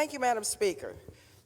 Thank you, Madam Speaker.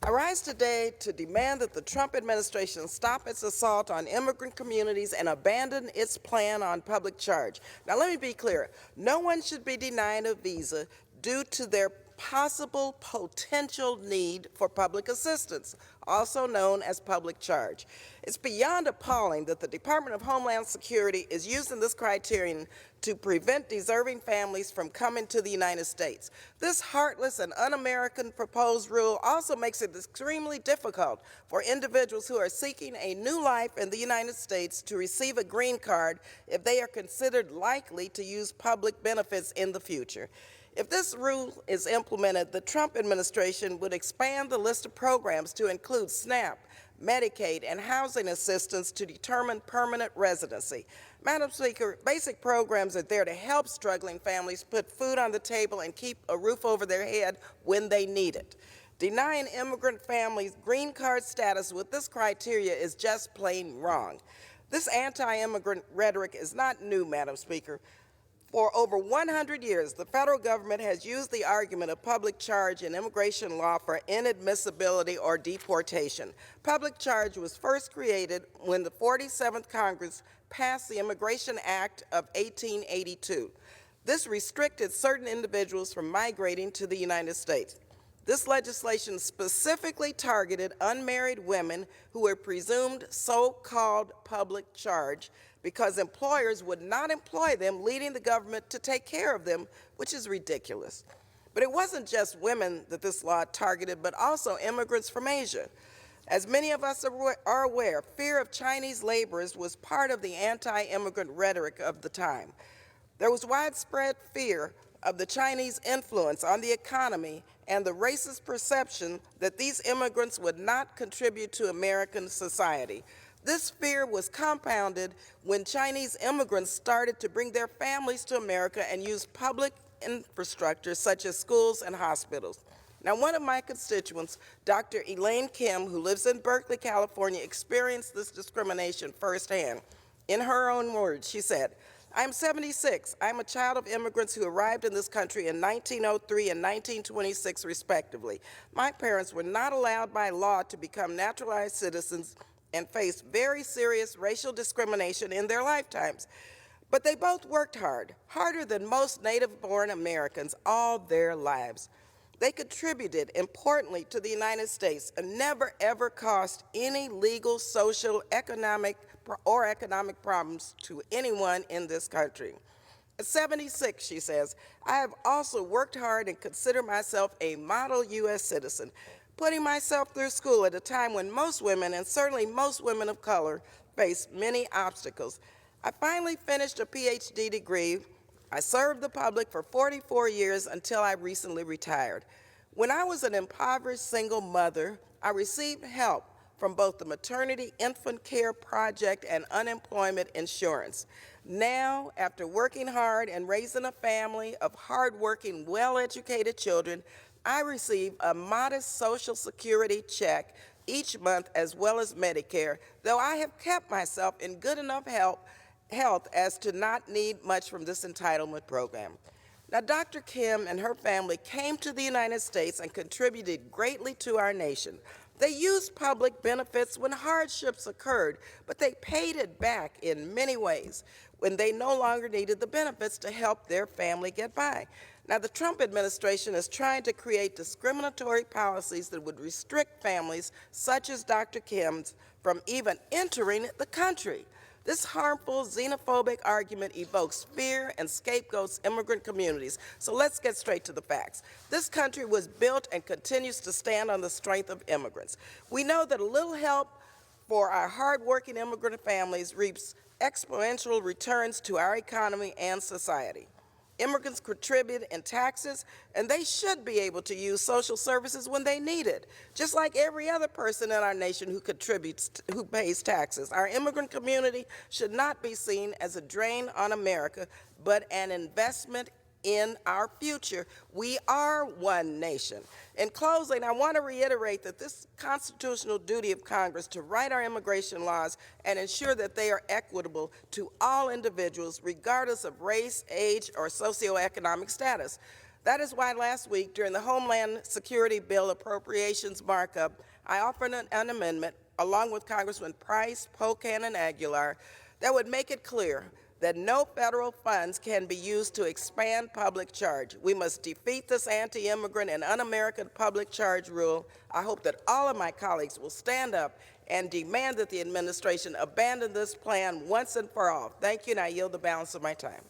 I rise today to demand that the Trump administration stop its assault on immigrant communities and abandon its plan on public charge. Now, let me be clear. No one should be denied a visa due to their possible potential need for public assistance, also known as public charge. It's beyond appalling that the Department of Homeland Security is using this criterion to prevent deserving families from coming to the United States. This heartless and un-American proposed rule also makes it extremely difficult for individuals who are seeking a new life in the United States to receive a green card if they are considered likely to use public benefits in the future. If this rule is implemented, the Trump administration would expand the list of programs to include SNAP, Medicaid, and housing assistance to determine permanent residency. Madam Speaker, basic programs are there to help struggling families put food on the table and keep a roof over their head when they need it. Denying immigrant families green card status with this criteria is just plain wrong. This anti-immigrant rhetoric is not new, Madam Speaker. For over 100 years, the federal government has used the argument of public charge in immigration law for inadmissibility or deportation. Public charge was first created when the 47th Congress passed the Immigration Act of 1882. This restricted certain individuals from migrating to the United States. This legislation specifically targeted unmarried women who were presumed so-called public charge because employers would not employ them, leading the government to take care of them, which is ridiculous. But it wasn't just women that this law targeted, but also immigrants from Asia. As many of us are aware, fear of Chinese laborers was part of the anti-immigrant rhetoric of the time. There was widespread fear of the Chinese influence on the economy and the racist perception that these immigrants would not contribute to American society. This fear was compounded when Chinese immigrants started to bring their families to America and use public infrastructure such as schools and hospitals. Now, one of my constituents, Dr. Elaine Kim, who lives in Berkeley, California, experienced this discrimination firsthand. In her own words, she said, "I'm 76. I'm a child of immigrants who arrived in this country in 1903 and 1926, respectively. My parents were not allowed by law to become naturalized citizens and faced very serious racial discrimination in their lifetimes. But they both worked hard, harder than most native-born Americans all their lives. They contributed importantly to the United States and never ever caused any legal, social, economic problems to anyone in this country." At 76, she says, "I have also worked hard and consider myself a model U.S. citizen, putting myself through school at a time when most women, and certainly most women of color, face many obstacles. I finally finished a PhD degree. I served the public for 44 years until I recently retired. When I was an impoverished single mother, I received help from both the Maternity Infant Care Project and unemployment insurance. Now, after working hard and raising a family of hardworking, well-educated children, I receive a modest Social Security check each month as well as Medicare, though I have kept myself in good enough health as to not need much from this entitlement program." Now, Dr. Kim and her family came to the United States and contributed greatly to our nation. They used public benefits when hardships occurred, but they paid it back in many ways when they no longer needed the benefits to help their family get by. Now, the Trump administration is trying to create discriminatory policies that would restrict families such as Dr. Kim's from even entering the country. This harmful, xenophobic argument evokes fear and scapegoats immigrant communities. So let's get straight to the facts. This country was built and continues to stand on the strength of immigrants. We know that a little help for our hardworking immigrant families reaps exponential returns to our economy and society. Immigrants contribute in taxes, and they should be able to use social services when they need it, just like every other person in our nation who contributes, who pays taxes. Our immigrant community should not be seen as a drain on America, but an investment in our future. We are one nation. In closing, I want to reiterate that this constitutional duty of Congress to write our immigration laws and ensure that they are equitable to all individuals, regardless of race, age, or socioeconomic status. That is why last week, during the Homeland Security Bill appropriations markup, I offered an amendment, along with Congressman Price, Pocan, and Aguilar, that would make it clear that no federal funds can be used to expand public charge. We must defeat this anti-immigrant and un-American public charge rule. I hope that all of my colleagues will stand up and demand that the administration abandon this plan once and for all. Thank you, and I yield the balance of my time.